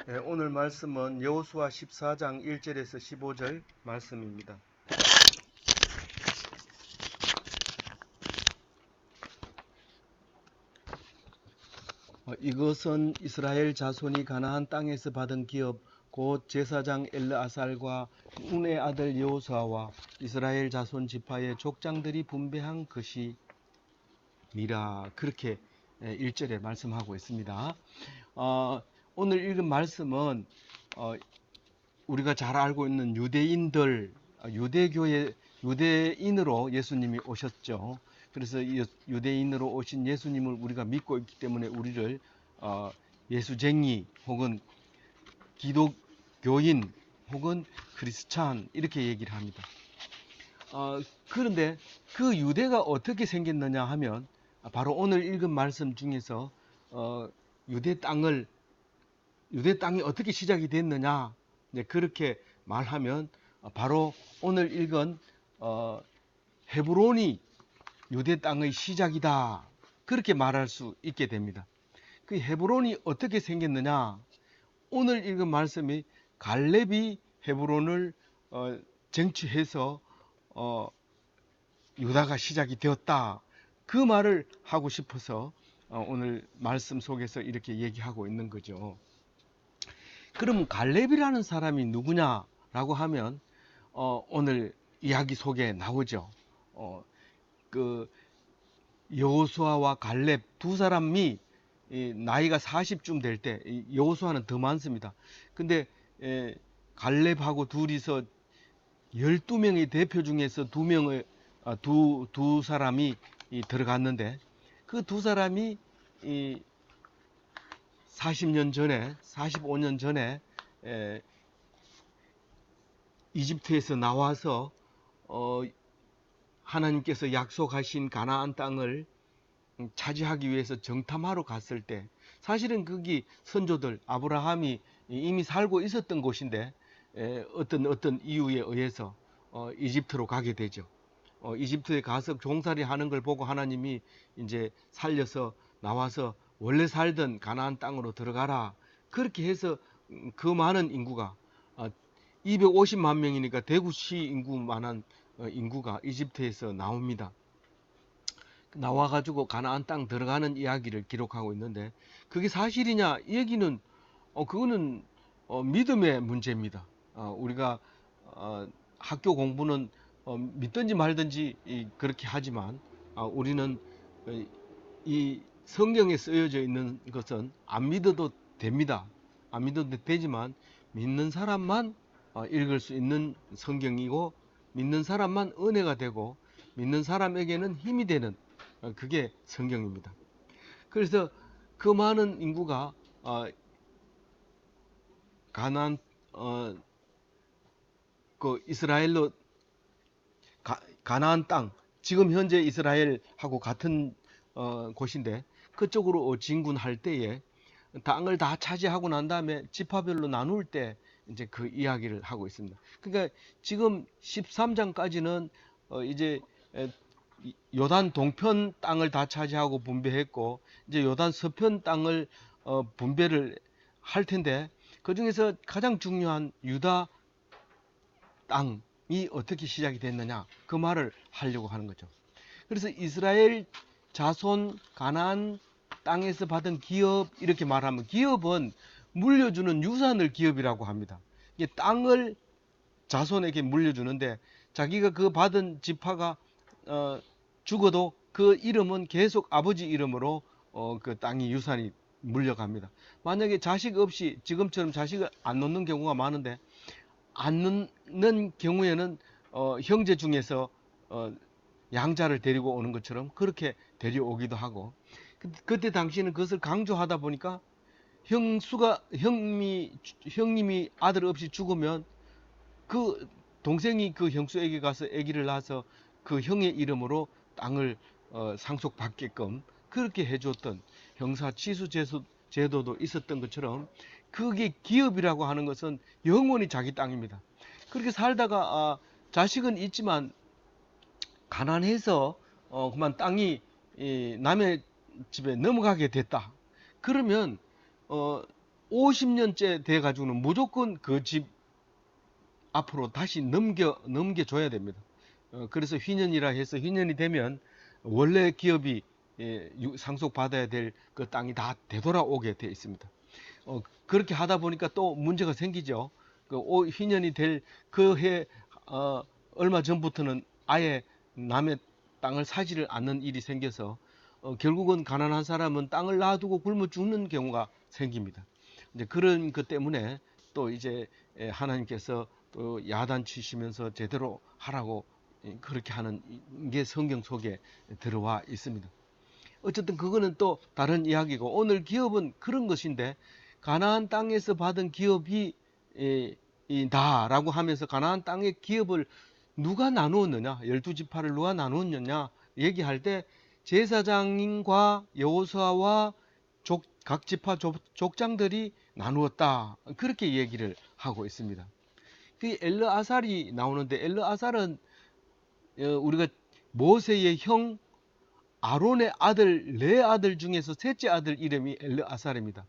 네, 오늘 말씀은 여호수아 14장 1절에서 15절 말씀입니다. 이것은 이스라엘 자손이 가나안 땅에서 받은 기업 곧 제사장 엘르아살과 운의 아들 여호수아와 이스라엘 자손 지파의 족장들이 분배한 것이니라. 그렇게 1절에 말씀하고 있습니다. 오늘 읽은 말씀은 우리가 잘 알고 있는 유대인들, 유대교의 유대인으로 예수님이 오셨죠. 그래서 유대인으로 오신 예수님을 우리가 믿고 있기 때문에 우리를 예수쟁이 혹은 기독교인 혹은 크리스찬 이렇게 얘기를 합니다. 그런데 그 유대가 어떻게 생겼느냐 하면 바로 오늘 읽은 말씀 중에서 유대 땅이 어떻게 시작이 됐느냐, 그렇게 말하면 바로 오늘 읽은 헤브론이 유대 땅의 시작이다, 그렇게 말할 수 있게 됩니다. 그 헤브론이 어떻게 생겼느냐, 오늘 읽은 말씀이 갈렙이 헤브론을 쟁취해서 유다가 시작이 되었다, 그 말을 하고 싶어서 오늘 말씀 속에서 이렇게 얘기하고 있는 거죠. 그럼 갈렙이라는 사람이 누구냐라고 하면 오늘 이야기 속에 나오죠. 그 여호수아와 갈렙 두 사람이 나이가 40쯤 될 때, 여호수아는 더 많습니다. 근데 갈렙하고 둘이서 12명의 대표 중에서 두 사람이 들어갔는데, 그 두 사람이 40년 전에, 45년 전에 이집트에서 나와서 하나님께서 약속하신 가나안 땅을 차지하기 위해서 정탐하러 갔을 때, 사실은 거기 선조들 아브라함이 이미 살고 있었던 곳인데 어떤 이유에 의해서 이집트로 가게 되죠. 이집트에 가서 종살이 하는 걸 보고 하나님이 이제 살려서 나와서 원래 살던 가나안 땅으로 들어가라, 그렇게 해서 그 많은 인구가 250만 명이니까 대구시 인구만한 인구가 이집트에서 나옵니다. 나와가지고 가나안 땅 들어가는 이야기를 기록하고 있는데, 그게 사실이냐 이 얘기는 그거는 믿음의 문제입니다. 우리가 학교 공부는 믿든지 말든지 그렇게 하지만 우리는 이 성경에 쓰여져 있는 것은 안 믿어도 됩니다. 안 믿어도 되지만 믿는 사람만 읽을 수 있는 성경이고, 믿는 사람만 은혜가 되고, 믿는 사람에게는 힘이 되는 그게 성경입니다. 그래서 그 많은 인구가 가나안 그 이스라엘로 가나안 땅, 지금 현재 이스라엘하고 같은 곳인데 그쪽으로 진군할 때에 땅을 다 차지하고 난 다음에 지파별로 나눌 때 이제 그 이야기를 하고 있습니다. 그러니까 지금 13장까지는 이제 요단 동편 땅을 다 차지하고 분배했고, 이제 요단 서편 땅을 분배를 할 텐데, 그 중에서 가장 중요한 유다 땅이 어떻게 시작이 됐느냐, 그 말을 하려고 하는 거죠. 그래서 이스라엘 자손 가나안 땅에서 받은 기업, 이렇게 말하면 기업은 물려주는 유산을 기업이라고 합니다. 이게 땅을 자손에게 물려주는데, 자기가 그 받은 지파가 죽어도 그 이름은 계속 아버지 이름으로 그 땅이 유산이 물려갑니다. 만약에 자식 없이 지금처럼 자식을 안 놓는 경우가 많은데, 안 놓는 경우에는 형제 중에서 양자를 데리고 오는 것처럼 그렇게 데려오기도 하고, 그때 당시에는 그것을 강조하다 보니까 형님이 아들 없이 죽으면 그 동생이 그 형수에게 가서 아기를 낳아서 그 형의 이름으로 땅을 상속받게끔 그렇게 해줬던 형사 취수 제도도 있었던 것처럼, 그게 기업이라고 하는 것은 영원히 자기 땅입니다. 그렇게 살다가 자식은 있지만 가난해서 그만 땅이 남의 집에 넘어가게 됐다. 그러면 50년째 돼 가지고는 무조건 그 집 앞으로 다시 넘겨줘야 됩니다. 그래서 휘년이라 해서 휘년이 되면 원래 기업이 상속받아야 될 그 땅이 다 되돌아오게 돼 있습니다. 그렇게 하다 보니까 또 문제가 생기죠. 그 휘년이 될 그 해 얼마 전부터는 아예 남의 땅을 사지를 않는 일이 생겨서 결국은 가난한 사람은 땅을 놔두고 굶어 죽는 경우가 생깁니다. 이제 그런 것 때문에 또 이제 하나님께서 또 야단치시면서 제대로 하라고 그렇게 하는 게 성경 속에 들어와 있습니다. 어쨌든 그거는 또 다른 이야기고, 오늘 기업은 그런 것인데, 가나안 땅에서 받은 기업이 다라고 하면서 가나안 땅의 기업을 누가 나누었느냐, 12지파를 누가 나누었느냐 얘기할 때 제사장과 여호수아와 각 지파 족장들이 나누었다, 그렇게 얘기를 하고 있습니다. 그 엘르아살이 나오는데, 엘르아살은 우리가 모세의 형 아론의 아들 네 아들 중에서 셋째 아들 이름이 엘르아살입니다.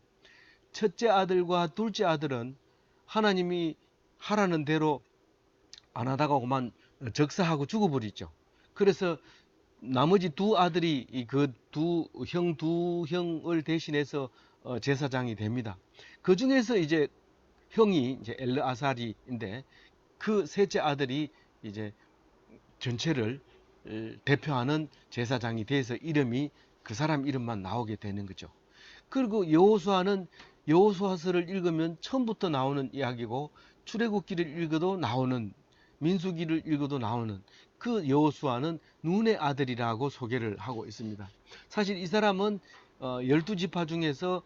첫째 아들과 둘째 아들은 하나님이 하라는 대로 안 하다가 그만 적사하고 죽어버리죠. 그래서 나머지 두 아들이 그 두 형을 대신해서 제사장이 됩니다. 그 중에서 이제 형이 이제 엘르아살이인데, 그 셋째 아들이 이제 전체를 대표하는 제사장이 돼서 이름이 그 사람 이름만 나오게 되는 거죠. 그리고 여호수아는 여호수아서를 읽으면 처음부터 나오는 이야기고, 출애굽기를 읽어도 나오는, 민수기를 읽어도 나오는 그 여호수아는 눈의 아들이라고 소개를 하고 있습니다. 사실 이 사람은 12지파 중에서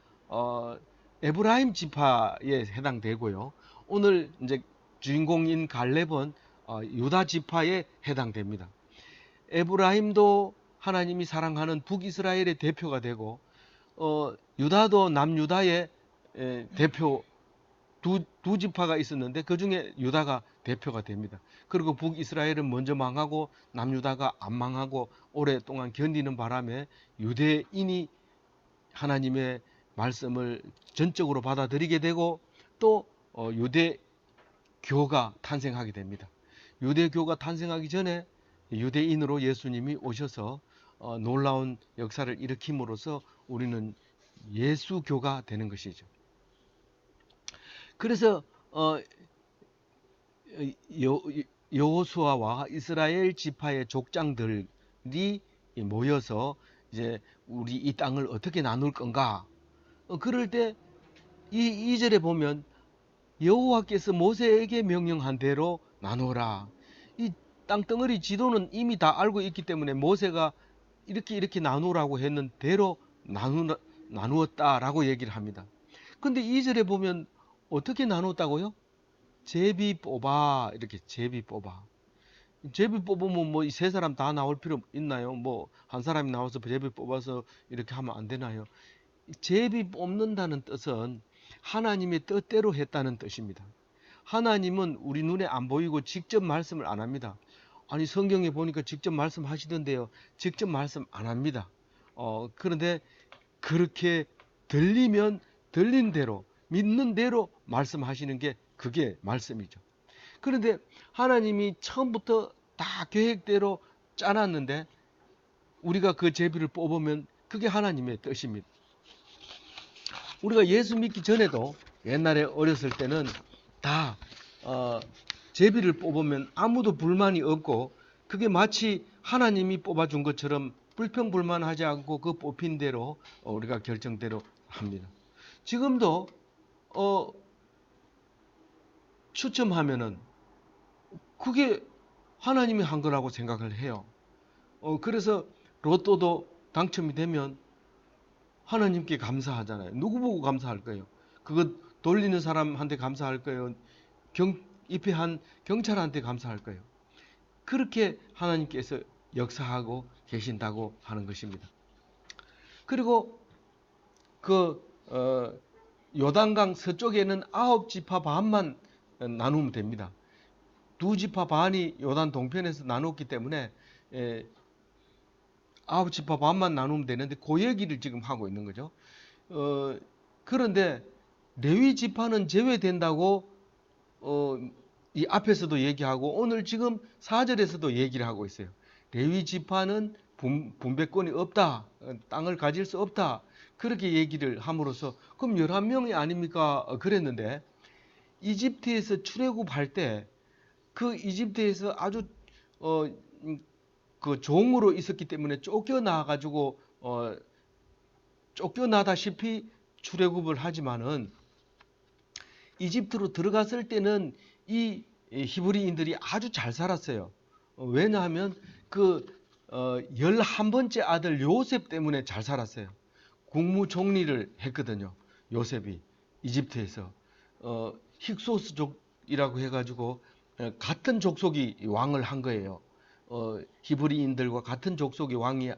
에브라임 지파에 해당되고요. 오늘 이제 주인공인 갈렙은 유다 지파에 해당됩니다. 에브라임도 하나님이 사랑하는 북이스라엘의 대표가 되고, 유다도 남유다의 대표 두 지파가 있었는데 그 중에 유다가 대표가 됩니다. 그리고 북이스라엘은 먼저 망하고 남유다가 안 망하고 오랫동안 견디는 바람에 유대인이 하나님의 말씀을 전적으로 받아들이게 되고, 또 유대교가 탄생하게 됩니다. 유대교가 탄생하기 전에 유대인으로 예수님이 오셔서 놀라운 역사를 일으킴으로써 우리는 예수교가 되는 것이죠. 그래서 여호수아와 이스라엘 지파의 족장들이 모여서 이제 우리 이 땅을 어떻게 나눌 건가? 그럴 때 이 2절에 보면 여호와께서 모세에게 명령한 대로 나누라. 이 땅덩어리 지도는 이미 다 알고 있기 때문에 모세가 이렇게 나누라고 했는 대로 나누었다라고 얘기를 합니다. 근데 2절에 보면 어떻게 나눴다고요? 제비 뽑아, 이렇게 제비 뽑아. 제비 뽑으면 뭐 이 세 사람 다 나올 필요 있나요? 뭐 한 사람이 나와서 제비 뽑아서 이렇게 하면 안 되나요? 제비 뽑는다는 뜻은 하나님의 뜻대로 했다는 뜻입니다. 하나님은 우리 눈에 안 보이고 직접 말씀을 안 합니다. 아니, 성경에 보니까 직접 말씀하시던데요. 직접 말씀 안 합니다. 그런데 그렇게 들리면 들린 대로, 믿는 대로 말씀하시는 게 그게 말씀이죠. 그런데 하나님이 처음부터 다 계획대로 짜놨는데 우리가 그 제비를 뽑으면 그게 하나님의 뜻입니다. 우리가 예수 믿기 전에도 옛날에 어렸을 때는 다 제비를 뽑으면 아무도 불만이 없고, 그게 마치 하나님이 뽑아준 것처럼 불평불만하지 않고 그 뽑힌 대로 우리가 결정대로 합니다. 지금도 추첨하면은 그게 하나님이 한 거라고 생각을 해요. 그래서 로또도 당첨이 되면 하나님께 감사하잖아요. 누구 보고 감사할 거예요? 그거 돌리는 사람한테 감사할 거예요? 입회한 경찰한테 감사할 거예요? 그렇게 하나님께서 역사하고 계신다고 하는 것입니다. 그리고 그 요단강 서쪽에는 9지파 반만 나누면 됩니다. 2지파 반이 요단 동편에서 나눴기 때문에 9지파 반만 나누면 되는데 그 얘기를 지금 하고 있는 거죠. 그런데 레위 지파는 제외된다고 이 앞에서도 얘기하고 오늘 지금 4절에서도 얘기를 하고 있어요. 레위 지파는 분배권이 없다. 땅을 가질 수 없다. 그렇게 얘기를 함으로써 그럼 11명이 아닙니까? 그랬는데 이집트에서 출애굽할 때 그 이집트에서 아주 그 종으로 있었기 때문에 쫓겨나 가지고 쫓겨나다시피 출애굽을 하지만은 이집트로 들어갔을 때는 이 히브리인들이 아주 잘 살았어요. 왜냐하면 그 11번째 아들 요셉 때문에 잘 살았어요. 국무총리를 했거든요. 요셉이 이집트에서 힉소스족이라고 해가지고 같은 족속이 왕을 한 거예요. 히브리인들과 같은 족속이 왕이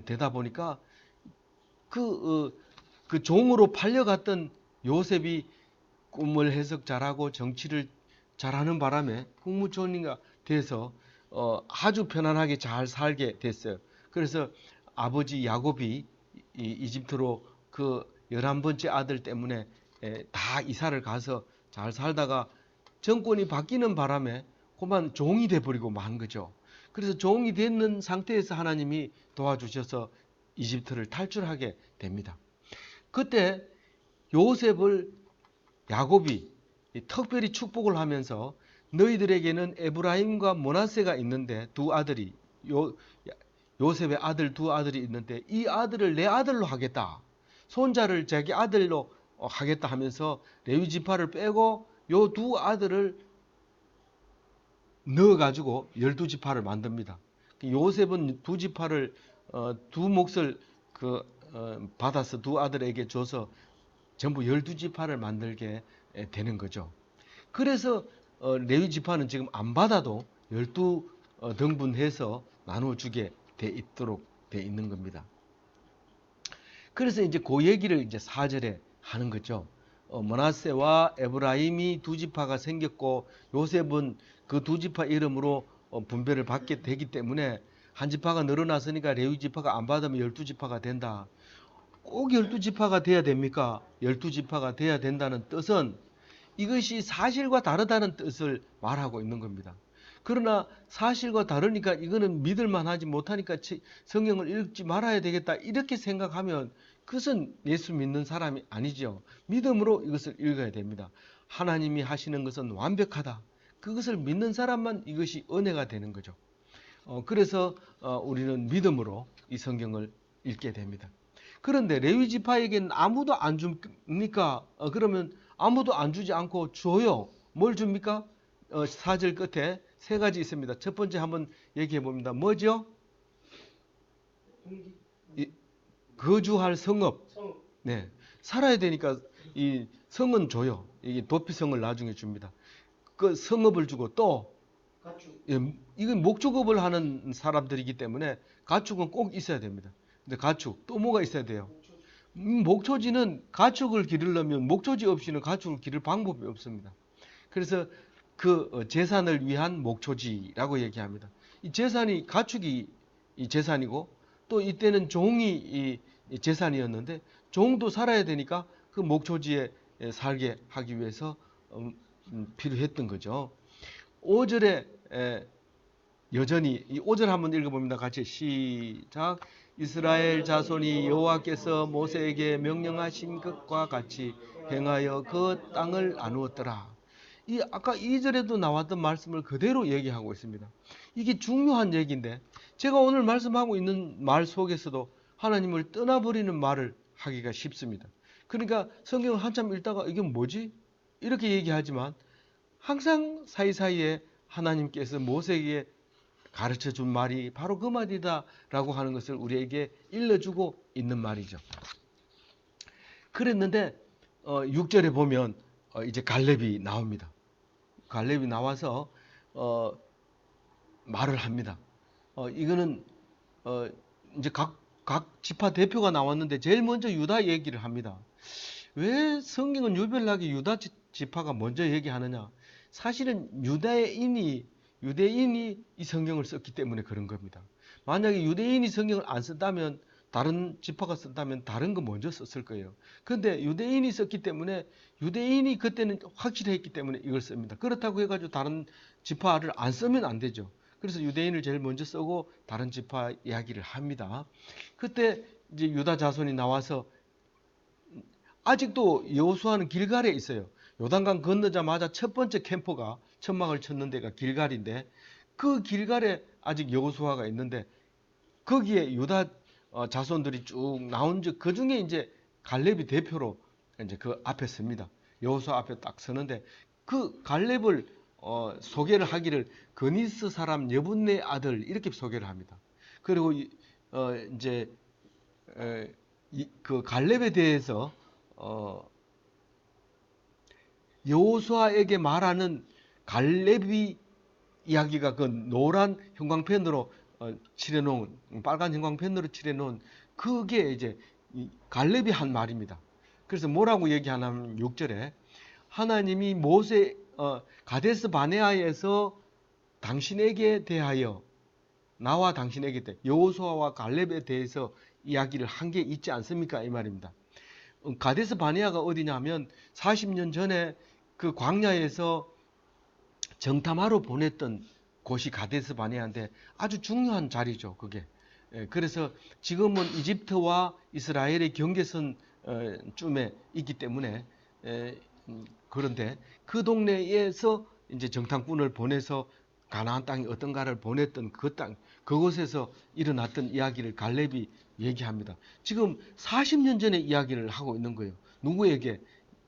되다 보니까 그 종으로 팔려갔던 요셉이 꿈을 해석 잘하고 정치를 잘하는 바람에 국무총리가 돼서 아주 편안하게 잘 살게 됐어요. 그래서 아버지 야곱이 이집트로 그 11번째 아들 때문에 다 이사를 가서 잘 살다가 정권이 바뀌는 바람에 그만 종이 돼버리고 만 거죠. 그래서 종이 되는 상태에서 하나님이 도와주셔서 이집트를 탈출하게 됩니다. 그때 요셉을 야곱이 특별히 축복을 하면서 너희들에게는 에브라임과 므낫세가 있는데 두 아들이 요셉의 아들 두 아들이 있는데 이 아들을 내 아들로 하겠다. 손자를 자기 아들로 하겠다 하면서 레위 지파를 빼고 요 두 아들을 넣어가지고 12지파를 만듭니다. 요셉은 두 지파를 두 몫을 받아서 두 아들에게 줘서 전부 12지파를 만들게 되는 거죠. 그래서 레위 지파는 지금 안 받아도 12등분해서 나눠주게 돼 있도록 돼 있는 겁니다. 그래서 이제 그 얘기를 이제 4절에 하는 거죠. 므낫세와 에브라임이 두 지파가 생겼고 요셉은 그 두 지파 이름으로 분배를 받게 되기 때문에 한 지파가 늘어났으니까 레위 지파가 안 받으면 12지파가 된다. 꼭 12지파가 돼야 됩니까? 12지파가 돼야 된다는 뜻은 이것이 사실과 다르다는 뜻을 말하고 있는 겁니다. 그러나 사실과 다르니까 이거는 믿을만 하지 못하니까 성경을 읽지 말아야 되겠다 이렇게 생각하면 그것은 예수 믿는 사람이 아니죠. 믿음으로 이것을 읽어야 됩니다. 하나님이 하시는 것은 완벽하다. 그것을 믿는 사람만 이것이 은혜가 되는 거죠. 그래서 우리는 믿음으로 이 성경을 읽게 됩니다. 그런데 레위 지파에게는 아무도 안 줍니까? 그러면 아무도 안 주지 않고 줘요. 뭘 줍니까? 4절 끝에 세 가지 있습니다. 첫 번째 한번 얘기해 봅니다. 뭐죠? 거주할 성읍. 네, 살아야 되니까 이 성은 줘요. 이게 도피성을 나중에 줍니다. 그 성읍을 주고 또 이건 목축업을 하는 사람들이기 때문에 가축은 꼭 있어야 됩니다. 근데 가축 또 뭐가 있어야 돼요? 목초지는 가축을 기르려면 목초지 없이는 가축을 기를 방법이 없습니다. 그래서 그 재산을 위한 목초지라고 얘기합니다. 이 재산이 가축이 이 재산이고 또 이때는 종이 이 재산이었는데 종도 살아야 되니까 그 목초지에 살게 하기 위해서 필요했던 거죠. 5절에 여전히 이 5절 한번 읽어봅니다. 같이 시작. 이스라엘 자손이 여호와께서 모세에게 명령하신 것과 같이 행하여 그 땅을 나누었더라. 이 아까 2절에도 나왔던 말씀을 그대로 얘기하고 있습니다. 이게 중요한 얘기인데 제가 오늘 말씀하고 있는 말 속에서도 하나님을 떠나버리는 말을 하기가 쉽습니다. 그러니까 성경을 한참 읽다가 이게 뭐지? 이렇게 얘기하지만 항상 사이사이에 하나님께서 모세에게 가르쳐 준 말이 바로 그 말이다라고 하는 것을 우리에게 일러주고 있는 말이죠. 그랬는데 6절에 보면 이제 갈렙이 나옵니다. 갈렙이 나와서 말을 합니다. 이거는 이제 각 지파 대표가 나왔는데 제일 먼저 유다 얘기를 합니다. 왜 성경은 유별나게 유다 지파가 먼저 얘기하느냐? 사실은 유대인이 이 성경을 썼기 때문에 그런 겁니다. 만약에 유대인이 성경을 안 썼다면 다른 지파가 썼다면 다른 거 먼저 썼을 거예요. 그런데 유대인이 썼기 때문에 유대인이 그때는 확실했기 때문에 이걸 씁니다. 그렇다고 해가지고 다른 지파를 안 쓰면 안 되죠. 그래서 유대인을 제일 먼저 쓰고 다른 지파 이야기를 합니다. 그때 이제 유다 자손이 나와서 아직도 여호수아는 길갈에 있어요. 요단강 건너자마자 첫 번째 캠프가 천막을 쳤는 데가 길갈인데 그 길갈에 아직 여호수아가 있는데 거기에 유다 자손들이 쭉 나온 그 중에 이제 갈렙이 대표로 이제 그 앞에 섭니다. 여호수아 앞에 딱 서는데 그 갈렙을 소개를 하기를 그니스 사람 여분네 아들 이렇게 소개를 합니다. 그리고 이제 그 갈렙에 대해서 여호수아에게 말하는 갈렙이 이야기가 그 노란 형광펜으로 칠해놓은 빨간 형광펜으로 칠해놓은 그게 이제 갈렙이 한 말입니다. 그래서 뭐라고 얘기하냐면 6절에 하나님이 모세 가데스 바네아에서 당신에게 대하여 나와 당신에게 대해 여호수아와 갈렙에 대해서 이야기를 한 게 있지 않습니까? 이 말입니다. 가데스 바네아가 어디냐면 40년 전에 그 광야에서 정탐하러 보냈던 곳이 가데스 바네아인데 아주 중요한 자리죠, 그게. 그래서 지금은 이집트와 이스라엘의 경계선 쯤에 있기 때문에 그런데 그 동네에서 이제 정탐꾼을 보내서 가나안 땅이 어떤가를 보냈던 그 땅, 그곳에서 일어났던 이야기를 갈렙이 얘기합니다. 지금 40년 전의 이야기를 하고 있는 거예요. 누구에게?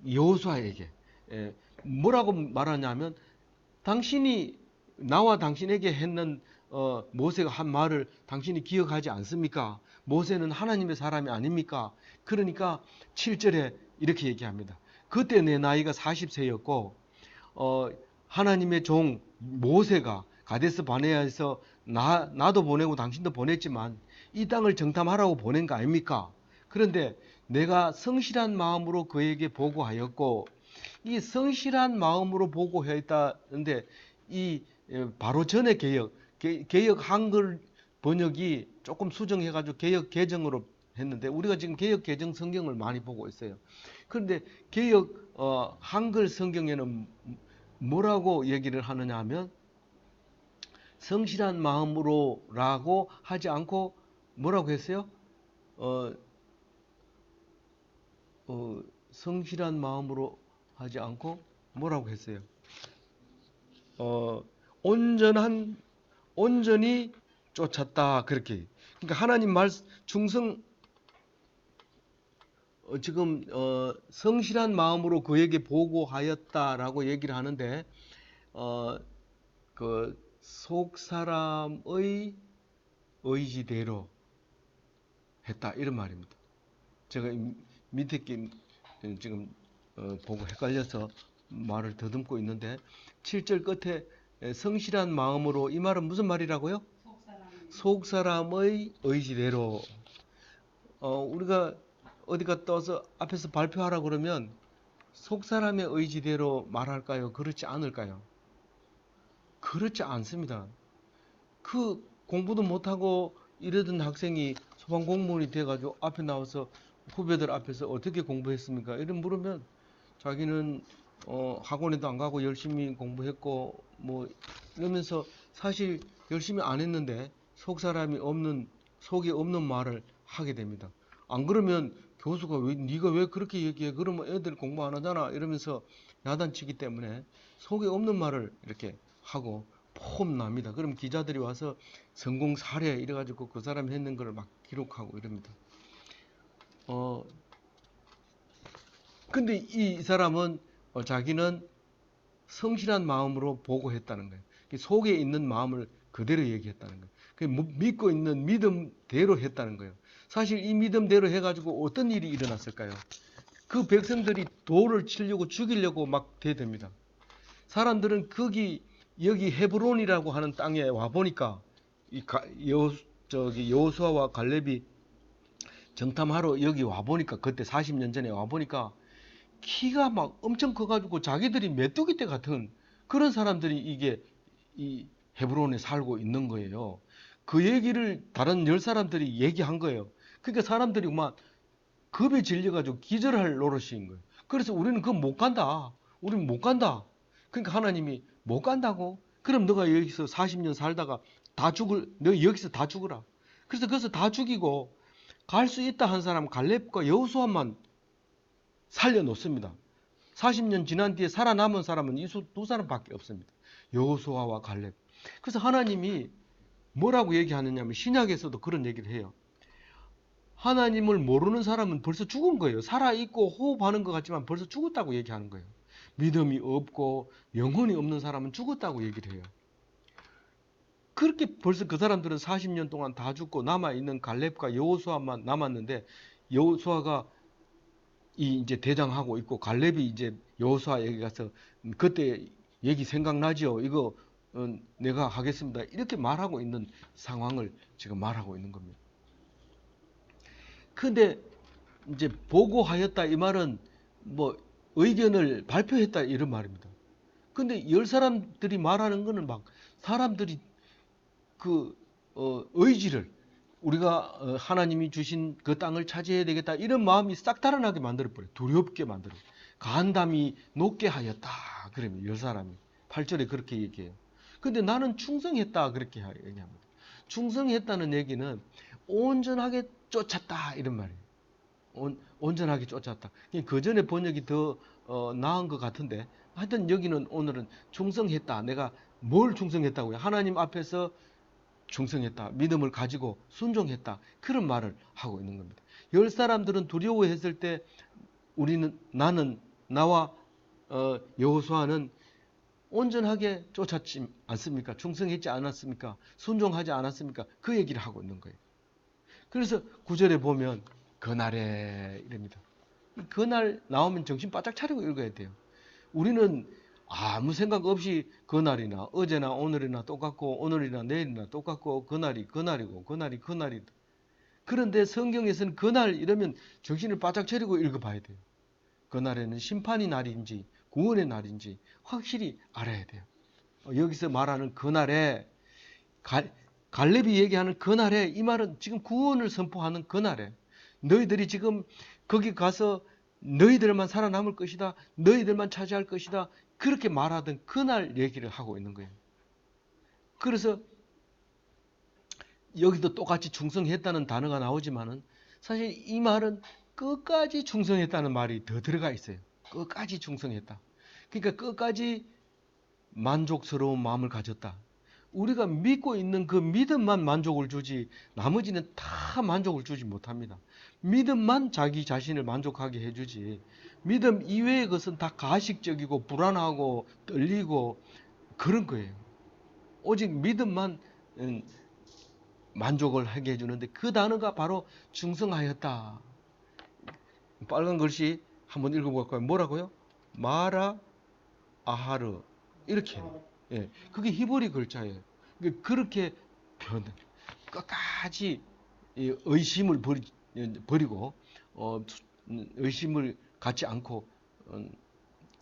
여호수아에게. 뭐라고 말하냐면 당신이 나와 당신에게 했는 모세가 한 말을 당신이 기억하지 않습니까? 모세는 하나님의 사람이 아닙니까? 그러니까 7절에 이렇게 얘기합니다. 그때 내 나이가 40세였고 하나님의 종 모세가 가데스 바네아에서 나도 보내고 당신도 보냈지만 이 땅을 정탐하라고 보낸 거 아닙니까? 그런데 내가 성실한 마음으로 그에게 보고하였고 이 성실한 마음으로 보고했다는데 이 바로 전에 개역 한글 번역이 조금 수정해가지고 개역 개정으로 했는데 우리가 지금 개역 개정 성경을 많이 보고 있어요. 그런데 개역 한글 성경에는 뭐라고 얘기를 하느냐 하면 성실한 마음으로라고 하지 않고 뭐라고 했어요? 성실한 마음으로 하지 않고 뭐라고 했어요? 온전히 쫓았다 그렇게. 그러니까 하나님 말씀 충성 지금 성실한 마음으로 그에게 보고하였다라고 얘기를 하는데 그 속 사람의 의지대로 했다 이런 말입니다. 제가 밑에 게 지금 보고 헷갈려서 말을 더듬고 있는데 7절 끝에 성실한 마음으로 이 말은 무슨 말이라고요? 속 사람의 의지대로. 우리가 어디가 떠서 앞에서 발표하라 그러면 속 사람의 의지대로 말할까요? 그렇지 않을까요? 그렇지 않습니다. 그 공부도 못하고 이러던 학생이 소방 공무원이 돼가지고 앞에 나와서 후배들 앞에서 어떻게 공부했습니까? 이런 물으면 자기는 학원에도 안 가고 열심히 공부했고 뭐 이러면서 사실 열심히 안 했는데 속 사람이 없는 속이 없는 말을 하게 됩니다. 안 그러면 교수가 네가 왜 그렇게 얘기해? 그러면 애들 공부 안 하잖아 이러면서 야단치기 때문에 속에 없는 말을 이렇게 하고 폼납니다. 그럼 기자들이 와서 성공 사례 이래가지고 그 사람이 했는 걸 막 기록하고 이럽니다. 근데 이 사람은 자기는 성실한 마음으로 보고했다는 거예요. 속에 있는 마음을 그대로 얘기했다는 거예요. 믿고 있는 믿음대로 했다는 거예요. 사실 이 믿음대로 해가지고 어떤 일이 일어났을까요? 그 백성들이 돌을 치려고 죽이려고 막 대듭니다. 사람들은 여기 헤브론이라고 하는 땅에 와 보니까 여호수아와 갈렙이 정탐하러 여기 와 보니까 그때 40년 전에 와 보니까 키가 막 엄청 커가지고 자기들이 메뚜기 떼 같은 그런 사람들이 이 헤브론에 살고 있는 거예요. 그 얘기를 다른 10사람들이 얘기한 거예요. 그러니까 사람들이 막 겁에 질려가지고 기절할 노릇인 거예요. 그래서 우리는 그거 못 간다. 우리는 못 간다. 그러니까 하나님이 못 간다고? 그럼 너가 여기서 40년 살다가 너 여기서 다 죽어라. 그래서 거기서 다 죽이고 갈 수 있다 한 사람 갈렙과 여호수아만 살려놓습니다. 40년 지난 뒤에 살아남은 사람은 이 두 사람밖에 없습니다. 여호수아와 갈렙. 그래서 하나님이 뭐라고 얘기하느냐면 신약에서도 그런 얘기를 해요. 하나님을 모르는 사람은 벌써 죽은 거예요. 살아있고 호흡하는 것 같지만 벌써 죽었다고 얘기하는 거예요. 믿음이 없고 영혼이 없는 사람은 죽었다고 얘기를 해요. 그렇게 벌써 그 사람들은 40년 동안 다 죽고 남아있는 갈렙과 여호수아만 남았는데 여호수아가 이제 대장하고 있고 갈렙이 이제 여호수아에게 가서 그때 얘기 생각나죠? 이거 내가 하겠습니다. 이렇게 말하고 있는 상황을 지금 말하고 있는 겁니다. 근데 이제 보고하였다 이 말은 뭐 의견을 발표했다 이런 말입니다. 근데 열 사람들이 말하는 거는 막 사람들이 그 의지를 우리가 하나님이 주신 그 땅을 차지해야 되겠다 이런 마음이 싹 달아나게 만들어버려요. 두렵게 만들어요. 간담이 높게 하였다. 그러면 열 사람이 8절에 그렇게 얘기해요. 근데 나는 충성했다 그렇게 얘기합니다. 충성했다는 얘기는 온전하게 쫓았다 이런 말이에요. 온전하게 쫓았다. 그 전에 번역이 더 나은 것 같은데 하여튼 여기는 오늘은 충성했다. 내가 뭘 충성했다고요? 하나님 앞에서 충성했다. 믿음을 가지고 순종했다. 그런 말을 하고 있는 겁니다. 열 사람들은 두려워했을 때 나와 여호수아는 온전하게 쫓았지 않습니까? 충성했지 않았습니까? 순종하지 않았습니까? 그 얘기를 하고 있는 거예요. 그래서 9절에 보면 그날에 이랍니다. 그날 나오면 정신 바짝 차리고 읽어야 돼요. 우리는 아무 생각 없이 그날이나 어제나 오늘이나 똑같고 오늘이나 내일이나 똑같고 그날이 그날이고 그날이 그날이다. 그런데 성경에서는 그날 이러면 정신을 바짝 차리고 읽어봐야 돼요. 그날에는 심판의 날인지 구원의 날인지 확실히 알아야 돼요. 여기서 말하는 그날에 갈렙이 얘기하는 그날에 이 말은 지금 구원을 선포하는 그날에 너희들이 지금 거기 가서 너희들만 살아남을 것이다. 너희들만 차지할 것이다. 그렇게 말하던 그날 얘기를 하고 있는 거예요. 그래서 여기도 똑같이 충성했다는 단어가 나오지만은 사실 이 말은 끝까지 충성했다는 말이 더 들어가 있어요. 끝까지 충성했다. 그러니까 끝까지 만족스러운 마음을 가졌다. 우리가 믿고 있는 그 믿음만 만족을 주지 나머지는 다 만족을 주지 못합니다. 믿음만 자기 자신을 만족하게 해주지 믿음 이외의 것은 다 가식적이고 불안하고 떨리고 그런 거예요. 오직 믿음만 만족을 하게 해주는데 그 단어가 바로 충성하였다. 빨간 글씨 한번 읽어볼까요? 뭐라고요? 마라 아하르 이렇게 예, 그게 히브리 글자예요. 그렇게 표현 끝까지 의심을 버리고 의심을 갖지 않고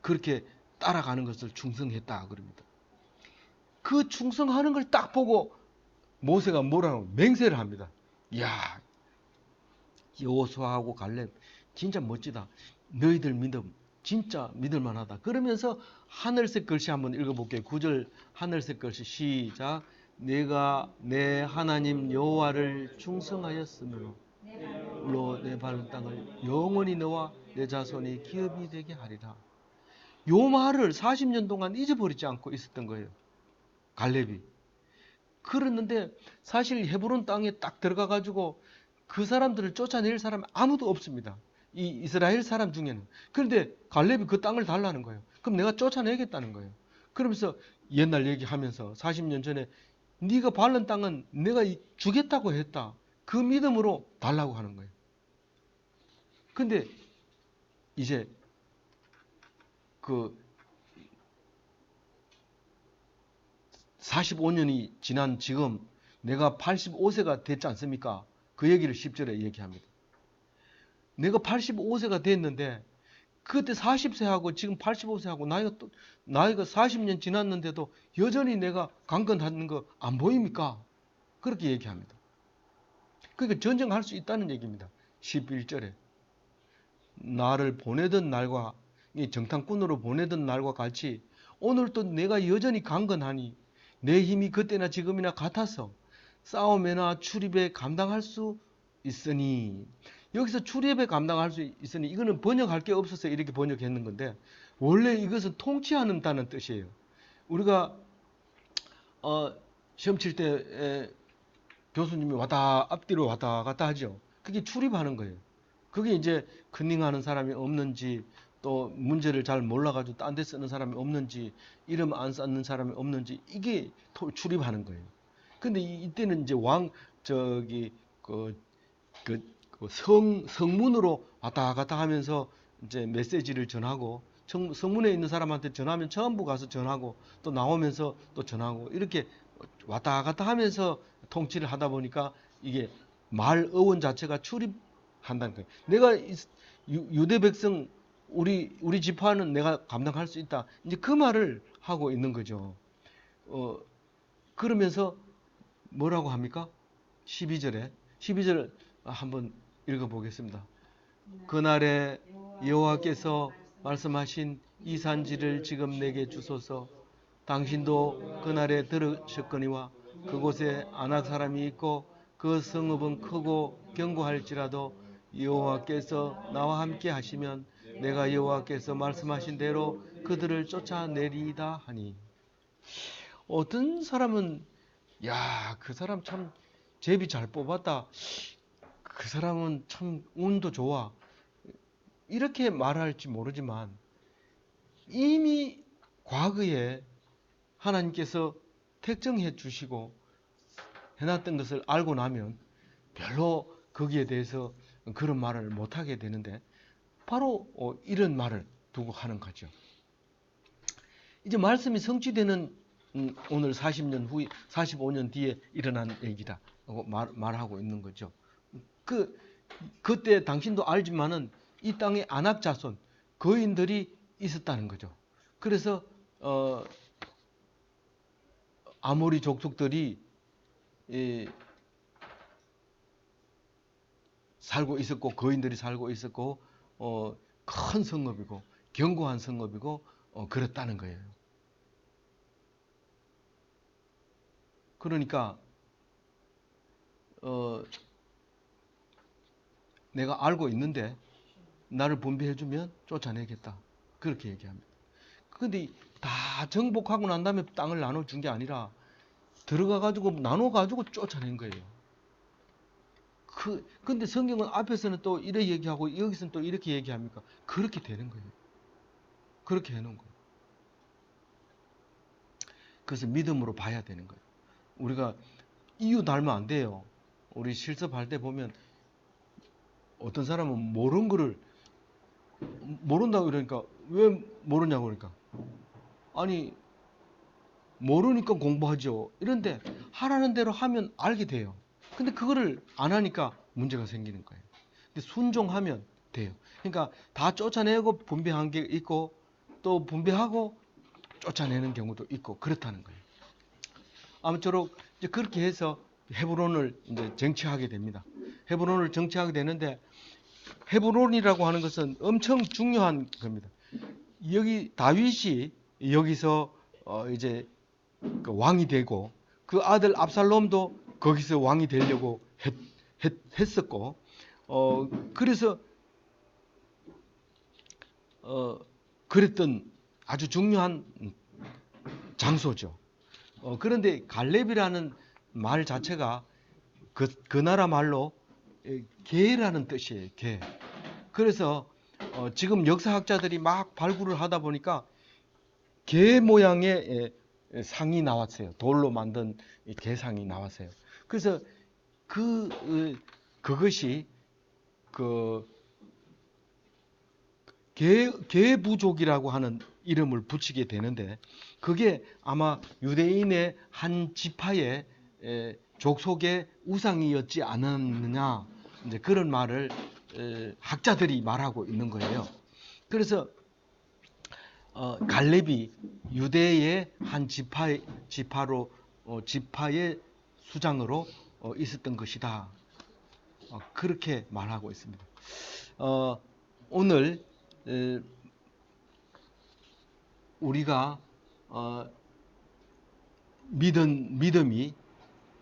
그렇게 따라가는 것을 충성했다 그럽니다. 그 충성하는 걸 딱 보고 모세가 뭐라고 맹세를 합니다. 이야, 여호수아하고 갈렙 진짜 멋지다. 너희들 믿음 진짜 믿을만하다. 그러면서 하늘색 글씨 한번 읽어볼게요. 9절 하늘색 글씨 시작. 내가 내 하나님 여호와를 충성하였으므로 내 밟은 땅을 영원히 너와 내 자손이 기업이 되게 하리라. 요 말을 40년 동안 잊어버리지 않고 있었던 거예요. 갈렙이. 그랬는데 사실 헤브론 땅에 딱 들어가 가지고 그 사람들을 쫓아낼 사람은 아무도 없습니다. 이 이스라엘 사람 중에는. 그런데 갈렙이 그 땅을 달라는 거예요. 그럼 내가 쫓아내겠다는 거예요. 그러면서 옛날 얘기하면서 40년 전에 네가 밟는 땅은 내가 주겠다고 했다. 그 믿음으로 달라고 하는 거예요. 근데 이제 그 45년이 지난 지금 내가 85세가 됐지 않습니까? 그 얘기를 10절에 얘기합니다. 내가 85세가 됐는데 그때 40세하고 지금 85세하고 나이가 40년 지났는데도 여전히 내가 강건하는 거 안 보입니까? 그렇게 얘기합니다. 그러니까 전쟁할 수 있다는 얘기입니다. 11절에 나를 보내던 날과 이 정탐꾼으로 보내던 날과 같이 오늘도 내가 여전히 강건하니 내 힘이 그때나 지금이나 같아서 싸움에나 출입에 감당할 수 있으니, 여기서 출입에 감당할 수 있으니 이거는 번역할 게 없어서 이렇게 번역했는 건데 원래 이것은 통치한다는 뜻이에요. 우리가 시험 칠 때 교수님이 앞뒤로 왔다 갔다 하죠. 그게 출입하는 거예요. 그게 이제 컨닝하는 사람이 없는지, 또 문제를 잘 몰라가지고 딴 데 쓰는 사람이 없는지, 이름 안 쌓는 사람이 없는지, 이게 출입하는 거예요. 근데 이때는 이제 성문으로 왔다 갔다 하면서 이제 메시지를 전하고, 성문에 있는 사람한테 전하면 전부 가서 전하고, 또 나오면서 또 전하고, 이렇게 왔다 갔다 하면서 통치를 하다 보니까 이게 말 어원 자체가 출입한다는 거예요. 내가 유대 백성 우리 지파는 내가 감당할 수 있다. 이제 그 말을 하고 있는 거죠. 그러면서 뭐라고 합니까? 12절 한번 읽어보겠습니다. 그날에 여호와께서 말씀하신 이 산지를 지금 내게 주소서. 당신도 그날에 들으셨거니와 그곳에 아낙 사람이 있고 그 성읍은 크고 견고할지라도 여호와께서 나와 함께 하시면 내가 여호와께서 말씀하신 대로 그들을 쫓아내리이다 하니. 어떤 사람은 야, 그 사람 참 제비 잘 뽑았다. 그 사람은 참 운도 좋아. 이렇게 말할지 모르지만 이미 과거에 하나님께서 택정해 주시고 해놨던 것을 알고 나면 별로 거기에 대해서 그런 말을 못하게 되는데, 바로 이런 말을 두고 하는 거죠. 이제 말씀이 성취되는 오늘 40년 후에 45년 뒤에 일어난 얘기라고 말하고 있는 거죠. 그때 당신도 알지만은 이 땅에 아낙 자손 거인들이 있었다는 거죠. 그래서 아모리 족속들이 살고 있었고, 거인들이 살고 있었고, 큰 성읍이고 견고한 성읍이고 그랬다는 거예요. 그러니까 내가 알고 있는데 나를 분배해주면 쫓아내겠다, 그렇게 얘기합니다. 그런데 다 정복하고 난 다음에 땅을 나눠준 게 아니라 들어가가지고 나눠가지고 쫓아낸 거예요. 근데 성경은 앞에서는 또 이렇게 얘기하고 여기서는 또 이렇게 얘기합니까? 그렇게 되는 거예요. 그렇게 해놓은 거예요. 그래서 믿음으로 봐야 되는 거예요. 우리가 이유 달면 안 돼요. 우리 실습할 때 보면 어떤 사람은 모르는 거를 모른다고 그러니까 왜 모르냐고 그러니까, 아니 모르니까 공부하죠. 이런데 하라는 대로 하면 알게 돼요. 근데 그거를 안 하니까 문제가 생기는 거예요. 근데 순종하면 돼요. 그러니까 다 쫓아내고 분배한 게 있고 또 분배하고 쫓아내는 경우도 있고 그렇다는 거예요. 아무쪼록 이제 그렇게 해서 헤브론을 이제 정치하게 됩니다. 헤브론을 정치하게 되는데, 헤브론이라고 하는 것은 엄청 중요한 겁니다. 여기 다윗이 여기서 이제 그 왕이 되고, 그 아들 압살롬도 거기서 왕이 되려고 했었고, 그래서 그랬던 아주 중요한 장소죠. 그런데 갈렙이라는 말 자체가 그 나라 말로 개라는 뜻이에요. 개. 그래서 지금 역사학자들이 막 발굴을 하다 보니까 개 모양의 상이 나왔어요. 돌로 만든 개상이 나왔어요. 그래서 그것이 그 개부족이라고 하는 이름을 붙이게 되는데, 그게 아마 유대인의 한 지파의 족속의 우상이었지 않았느냐, 이제 그런 말을 학자들이 말하고 있는 거예요. 그래서 갈렙이 유대의 한 지파의 수장으로 있었던 것이다. 그렇게 말하고 있습니다. 오늘 우리가 믿음이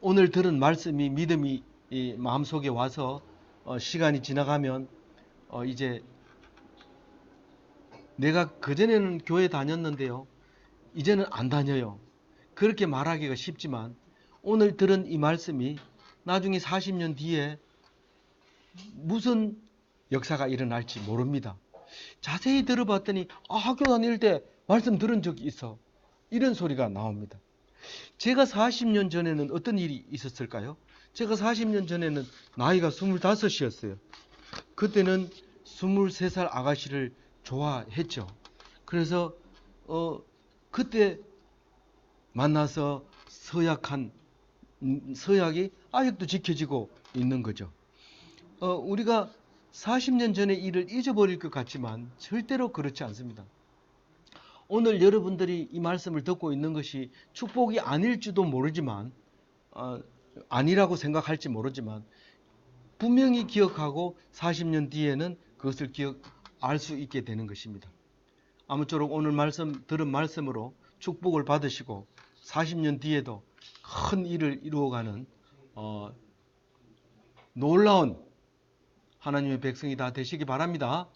오늘 들은 말씀이 믿음이 이 마음속에 와서 시간이 지나가면 이제 내가 그전에는 교회 다녔는데요, 이제는 안 다녀요, 그렇게 말하기가 쉽지만 오늘 들은 이 말씀이 나중에 40년 뒤에 무슨 역사가 일어날지 모릅니다. 자세히 들어봤더니 학교 다닐 때 말씀 들은 적이 있어, 이런 소리가 나옵니다. 제가 40년 전에는 어떤 일이 있었을까요? 제가 40년 전에는 나이가 25이었어요. 그때는 23살 아가씨를 좋아했죠. 그래서 그때 만나서 서약이 아직도 지켜지고 있는 거죠. 우리가 40년 전의 일을 잊어버릴 것 같지만 절대로 그렇지 않습니다. 오늘 여러분들이 이 말씀을 듣고 있는 것이 축복이 아닐지도 모르지만, 아니라고 생각할지 모르지만 분명히 기억하고 40년 뒤에는 그것을 알 수 있게 되는 것입니다. 아무쪼록 오늘 들은 말씀으로 축복을 받으시고 40년 뒤에도 큰 일을 이루어가는 놀라운 하나님의 백성이 다 되시기 바랍니다.